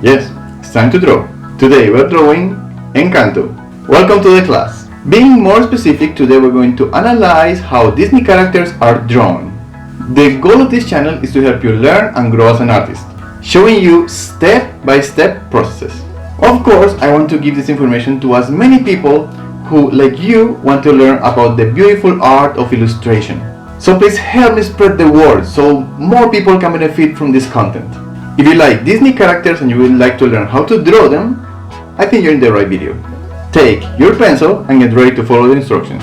Yes, it's time to draw. Today we're drawing Encanto. Welcome to the class. Being more specific, today we're going to analyze how Disney characters are drawn. The goal of this channel is to help you learn and grow as an artist, showing you step-by-step processes. Of course, I want to give this information to as many people who, like you, want to learn about the beautiful art of illustration. So please help me spread the word so more people can benefit from this content. If you like Disney characters and you would like to learn how to draw them, I think you're in the right video. Take your pencil and get ready to follow the instructions.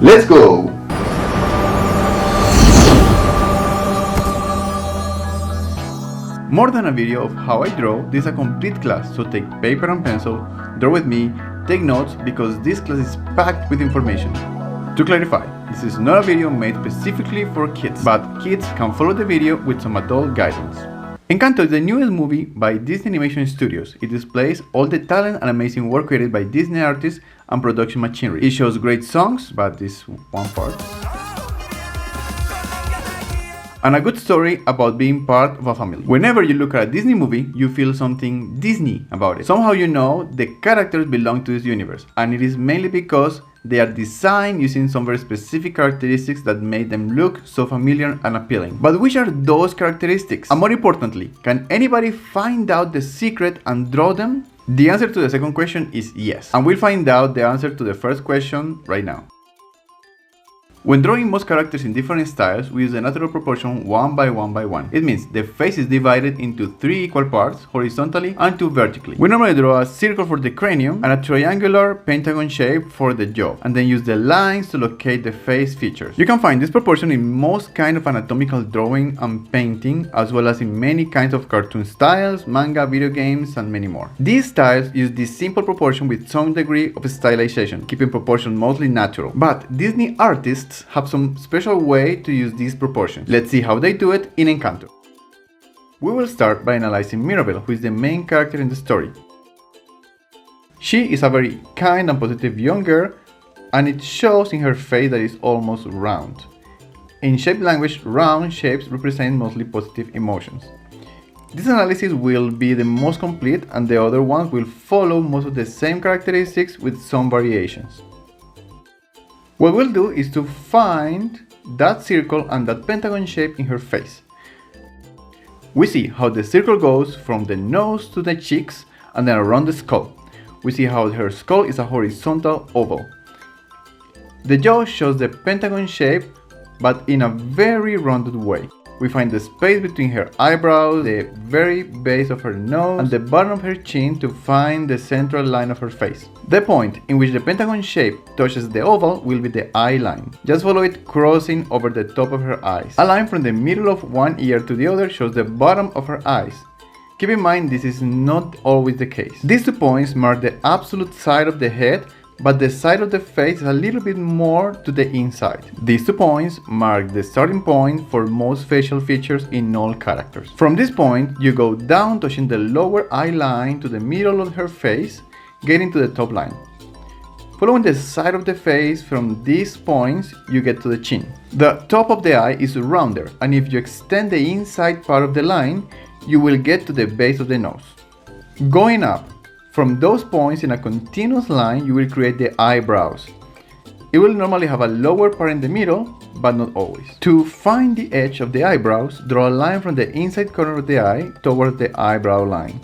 Let's go! More than a video of how I draw, this is a complete class, so take paper and pencil, draw with me, take notes, because this class is packed with information. To clarify, this is not a video made specifically for kids, but kids can follow the video with some adult guidance. Encanto is the newest movie by Disney Animation Studios. It displays all the talent and amazing work created by Disney artists and production machinery. It shows great songs, but this one part, and a good story about being part of a family. Whenever you look at a Disney movie, you feel something Disney about it. Somehow you know the characters belong to this universe, and it is mainly because they are designed using some very specific characteristics that made them look so familiar and appealing. But which are those characteristics? And more importantly, can anybody find out the secret and draw them? The answer to the second question is yes, and we'll find out the answer to the first question right now. When drawing most characters in different styles, we use the natural proportion 1 by 1 by 1. It means the face is divided into 3 equal parts, horizontally and 2 vertically. We normally draw a circle for the cranium and a triangular pentagon shape for the jaw, and then use the lines to locate the face features. You can find this proportion in most kinds of anatomical drawing and painting, as well as in many kinds of cartoon styles, manga, video games, and many more. These styles use this simple proportion with some degree of stylization, keeping proportion mostly natural. But Disney artists have some special way to use these proportions. Let's see how they do it in Encanto. We will start by analyzing Mirabel, who is the main character in the story. She is a very kind and positive young girl, and it shows in her face that it's almost round. In shape language, round shapes represent mostly positive emotions. This analysis will be the most complete, and the other ones will follow most of the same characteristics with some variations. What we'll do is to find that circle and that pentagon shape in her face. We see how the circle goes from the nose to the cheeks and then around the skull. We see how her skull is a horizontal oval. The jaw shows the pentagon shape, but in a very rounded way. We find the space between her eyebrows, the very base of her nose, and the bottom of her chin to find the central line of her face. The point in which the pentagon shape touches the oval will be the eye line. Just follow it crossing over the top of her eyes. A line from the middle of one ear to the other shows the bottom of her eyes. Keep in mind this is not always the case. These 2 points mark the absolute side of the head, but the side of the face is a little bit more to the inside. These 2 points mark the starting point for most facial features in all characters. From this point, you go down, touching the lower eye line to the middle of her face, getting to the top line. Following the side of the face from these points, you get to the chin. The top of the eye is rounder, and if you extend the inside part of the line, you will get to the base of the nose. Going up from those points in a continuous line, you will create the eyebrows. It will normally have a lower part in the middle, but not always. To find the edge of the eyebrows, draw a line from the inside corner of the eye towards the eyebrow line.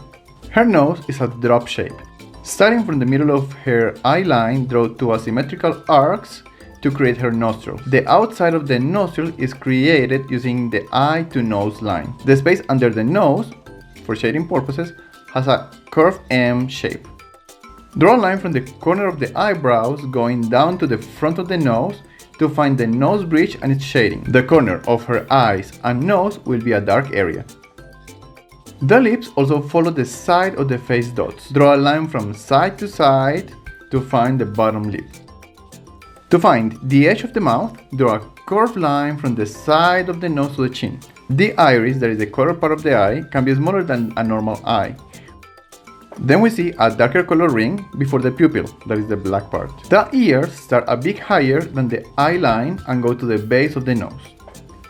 Her nose is a drop shape. Starting from the middle of her eye line, draw 2 asymmetrical arcs to create her nostrils. The outside of the nostril is created using the eye to nose line. The space under the nose, for shading purposes, has a curved M shape. Draw a line from the corner of the eyebrows going down to the front of the nose to find the nose bridge and its shading. The corner of her eyes and nose will be a dark area. The lips also follow the side of the face dots. Draw a line from side to side to find the bottom lip. To find the edge of the mouth, draw a curved line from the side of the nose to the chin. The iris, that is the corner part of the eye, can be smaller than a normal eye. Then we see a darker color ring before the pupil, that is the black part. The ears start a bit higher than the eye line and go to the base of the nose.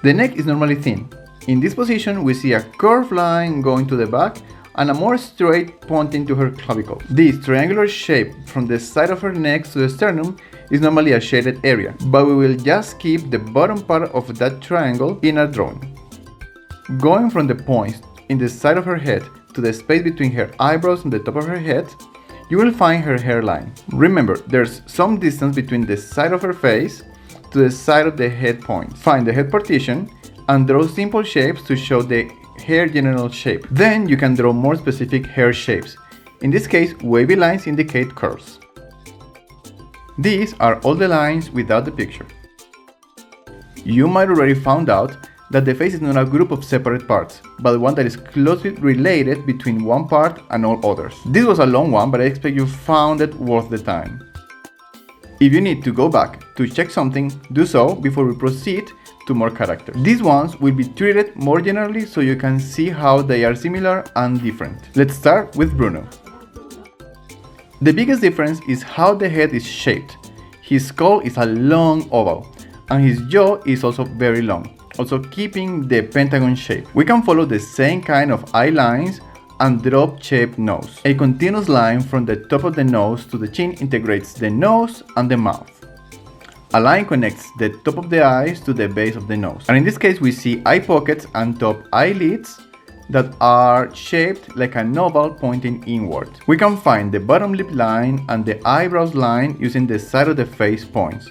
The neck is normally thin. In this position we see a curved line going to the back and a more straight pointing to her clavicle. This triangular shape from the side of her neck to the sternum is normally a shaded area, but we will just keep the bottom part of that triangle in our drawing. Going from the points in the side of her head to the space between her eyebrows and the top of her head, you will find her hairline. Remember, there's some distance between the side of her face to the side of the head point. Find the head partition and draw simple shapes to show the hair general shape. Then you can draw more specific hair shapes. In this case, wavy lines indicate curls. These are all the lines without the picture. You might already found out that the face is not a group of separate parts, but one that is closely related between one part and all others. This was a long one, but I expect you found it worth the time. If you need to go back to check something, do so before we proceed to more characters. These ones will be treated more generally so you can see how they are similar and different. Let's start with Bruno. The biggest difference is how the head is shaped. His skull is a long oval, and his jaw is also very long, also keeping the pentagon shape. We can follow the same kind of eye lines and drop-shaped nose. A continuous line from the top of the nose to the chin integrates the nose and the mouth. A line connects the top of the eyes to the base of the nose. And in this case, we see eye pockets and top eyelids that are shaped like an oval pointing inward. We can find the bottom lip line and the eyebrows line using the side of the face points,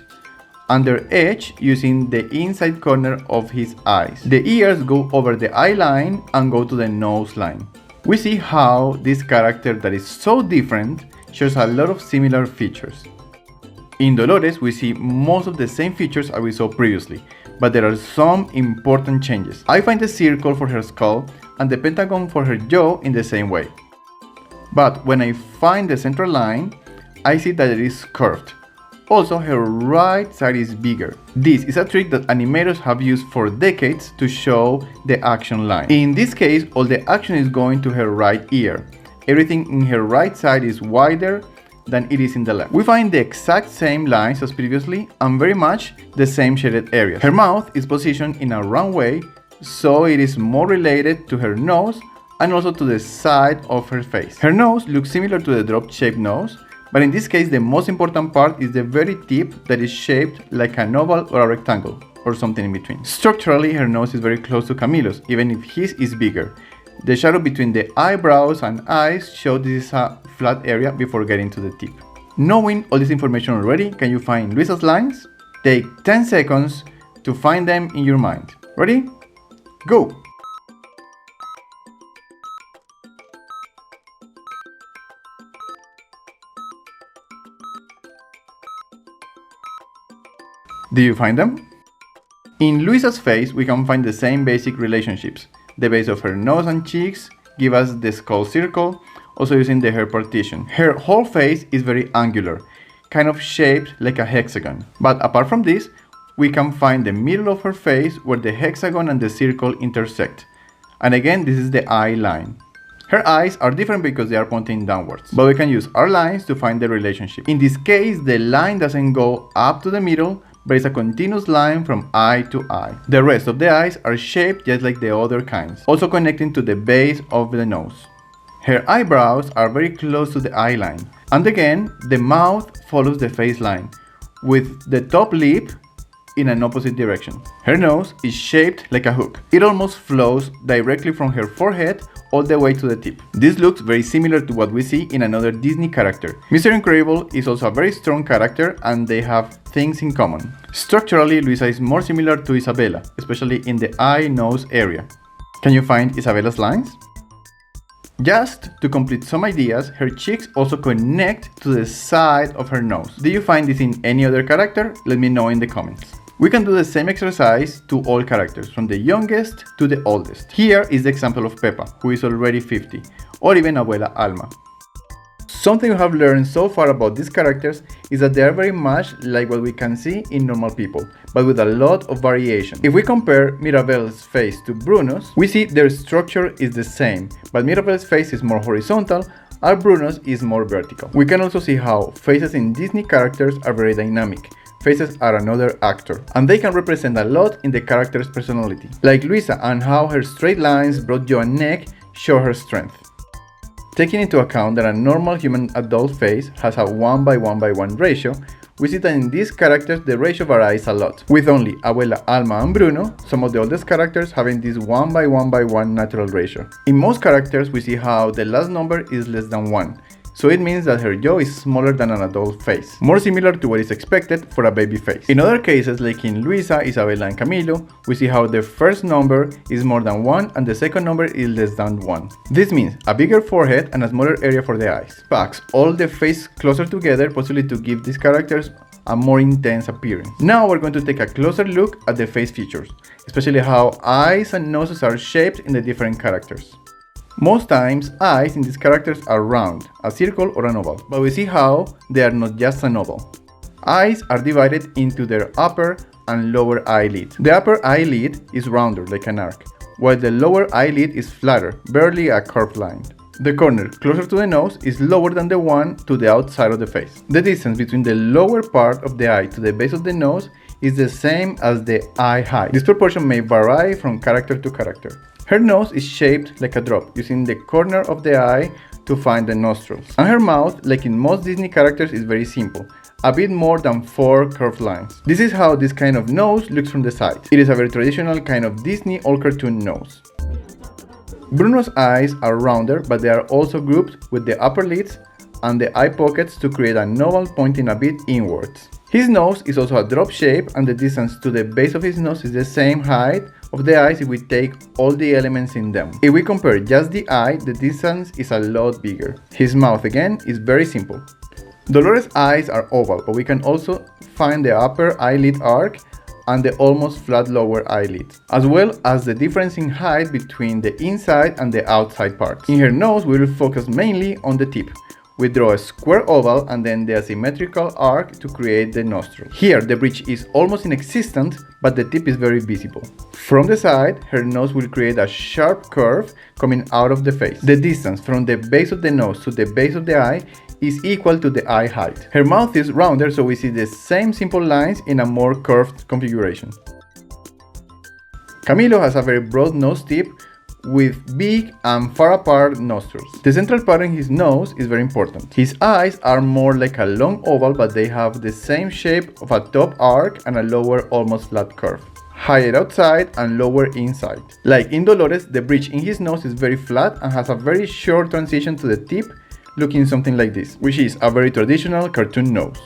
and their edge using the inside corner of his eyes. The ears go over the eye line and go to the nose line. We see how this character that is so different shares a lot of similar features. In Dolores, we see most of the same features as we saw previously, but there are some important changes. I find the circle for her skull and the pentagon for her jaw in the same way. But when I find the central line, I see that it is curved. Also, her right side is bigger. This is a trick that animators have used for decades to show the action line. In this case, all the action is going to her right ear. Everything in her right side is wider than it is in the left. We find the exact same lines as previously and very much the same shaded areas. Her mouth is positioned in a round way, so it is more related to her nose and also to the side of her face. Her nose looks similar to the drop-shaped nose, but in this case the most important part is the very tip that is shaped like an oval or a rectangle, or something in between. Structurally, her nose is very close to Camilo's, even if his is bigger. The shadow between the eyebrows and eyes show this is a flat area before getting to the tip. Knowing all this information already, can you find Luisa's lines? Take 10 seconds to find them in your mind. Ready? Go! Do you find them? In Luisa's face, we can find the same basic relationships. The base of her nose and cheeks give us the skull circle, also using the hair partition. Her whole face is very angular, kind of shaped like a hexagon. But apart from this, we can find the middle of her face where the hexagon and the circle intersect. And again, this is the eye line. Her eyes are different because they are pointing downwards, but we can use our lines to find the relationship. In this case, the line doesn't go up to the middle, but it's a continuous line from eye to eye. The rest of the eyes are shaped just like the other kinds, also connecting to the base of the nose. Her eyebrows are very close to the eye line. And again, the mouth follows the face line, with the top lip in an opposite direction. Her nose is shaped like a hook. It almost flows directly from her forehead all the way to the tip. This looks very similar to what we see in another Disney character. Mr. Incredible is also a very strong character and they have things in common. Structurally, Luisa is more similar to Isabela, especially in the eye-nose area. Can you find Isabela's lines? Just to complete some ideas, her cheeks also connect to the side of her nose. Do you find this in any other character? Let me know in the comments. We can do the same exercise to all characters, from the youngest to the oldest. Here is the example of Peppa, who is already 50, or even Abuela Alma. Something we have learned so far about these characters is that they are very much like what we can see in normal people, but with a lot of variation. If we compare Mirabel's face to Bruno's, we see their structure is the same, but Mirabel's face is more horizontal, and Bruno's is more vertical. We can also see how faces in Disney characters are very dynamic. Faces are another actor, and they can represent a lot in the character's personality, like Luisa and how her straight lines, broad jaw and neck show her strength. Taking into account that a normal human adult face has a 1 by 1 by 1 ratio, we see that in these characters the ratio varies a lot, with only Isabela, Alma and Bruno, some of the oldest characters, having this 1 by 1 by 1 natural ratio. In most characters we see how the last number is less than 1, so it means that her jaw is smaller than an adult face, more similar to what is expected for a baby face. In other cases, like in Luisa, Isabela and Camilo, we see how the first number is more than 1 and the second number is less than 1. This means a bigger forehead and a smaller area for the eyes. Packs all the face closer together, possibly to give these characters a more intense appearance. Now we're going to take a closer look at the face features, especially how eyes and noses are shaped in the different characters. Most times, eyes in these characters are round, a circle or an oval, but we see how they are not just an oval. Eyes are divided into their upper and lower eyelid. The upper eyelid is rounder, like an arc, while the lower eyelid is flatter, barely a curved line. The corner closer to the nose is lower than the one to the outside of the face. The distance between the lower part of the eye to the base of the nose is the same as the eye height. This proportion may vary from character to character. Her nose is shaped like a drop, using the corner of the eye to find the nostrils. And her mouth, like in most Disney characters, is very simple, a bit more than 4 curved lines. This is how this kind of nose looks from the side. It is a very traditional kind of Disney or cartoon nose. Bruno's eyes are rounder, but they are also grouped with the upper lids and the eye pockets to create an oval pointing a bit inwards. His nose is also a drop shape, and the distance to the base of his nose is the same height of the eyes if we take all the elements in them. If we compare just the eye, the distance is a lot bigger. His mouth again is very simple. Dolores' eyes are oval, but we can also find the upper eyelid arc and the almost flat lower eyelid, as well as the difference in height between the inside and the outside parts. In her nose, we will focus mainly on the tip. We draw a square oval and then the asymmetrical arc to create the nostril. Here the bridge is almost inexistent, but the tip is very visible. From the side, her nose will create a sharp curve coming out of the face. The distance from the base of the nose to the base of the eye is equal to the eye height. Her mouth is rounder, so we see the same simple lines in a more curved configuration. Camilo has a very broad nose tip with big and far apart nostrils. The central part in his nose is very important. His eyes are more like a long oval, but they have the same shape of a top arc and a lower almost flat curve. Higher outside and lower inside. Like in Dolores, the bridge in his nose is very flat and has a very short transition to the tip, looking something like this, which is a very traditional cartoon nose.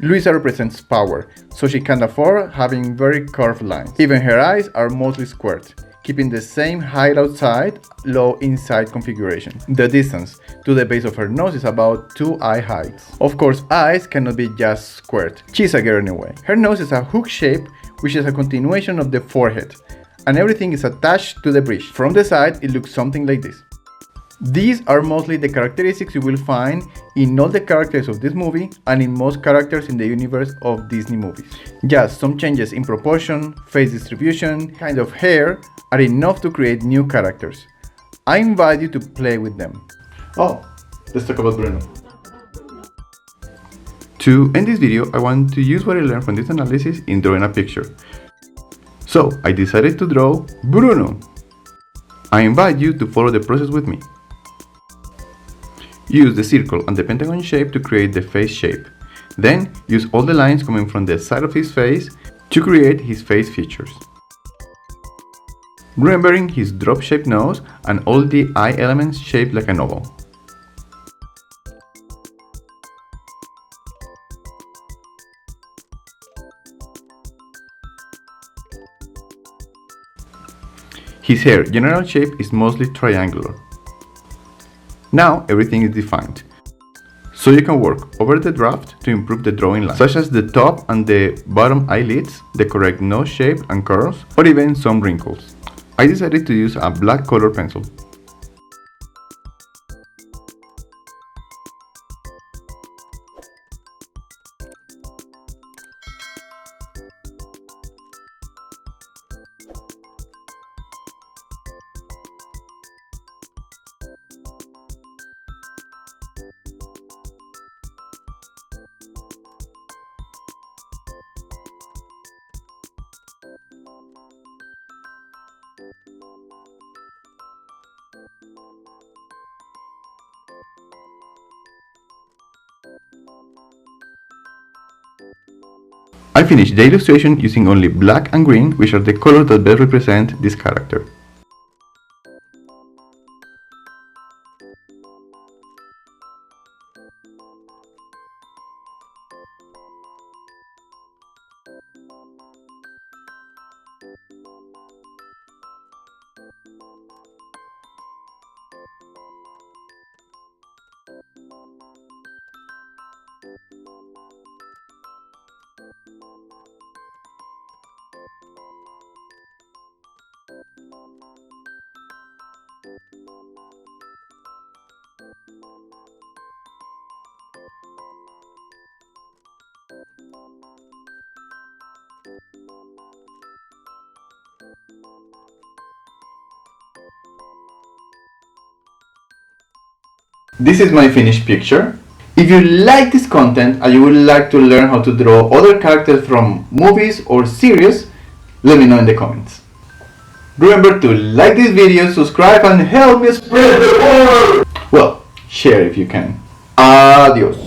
Luisa represents power, so she can't afford having very curved lines. Even her eyes are mostly squared, keeping the same height outside, low inside configuration. The distance to the base of her nose is about 2 eye heights. Of course, eyes cannot be just squared. She's a girl anyway. Her nose is a hook shape, which is a continuation of the forehead, and everything is attached to the bridge. From the side, it looks something like this. These are mostly the characteristics you will find in all the characters of this movie and in most characters in the universe of Disney movies. Just some changes in proportion, face distribution, kind of hair are enough to create new characters. I invite you to play with them. Oh, let's talk about Bruno. To end this video, I want to use what I learned from this analysis in drawing a picture. So I decided to draw Bruno. I invite you to follow the process with me. Use the circle and the pentagon shape to create the face shape. Then use all the lines coming from the side of his face to create his face features. Remembering his drop-shaped nose and all the eye elements shaped like an oval. His hair general shape is mostly triangular. Now everything is defined, so you can work over the draft to improve the drawing line, such as the top and the bottom eyelids, the correct nose shape and curls, or even some wrinkles. I decided to use a black color pencil. I finished the illustration using only black and green, which are the colors that best represent this character. This is my finished picture. If you like this content and you would like to learn how to draw other characters from movies or series, let me know in the comments. Remember to like this video, subscribe, and help me spread the word! Well, share if you can. Adios.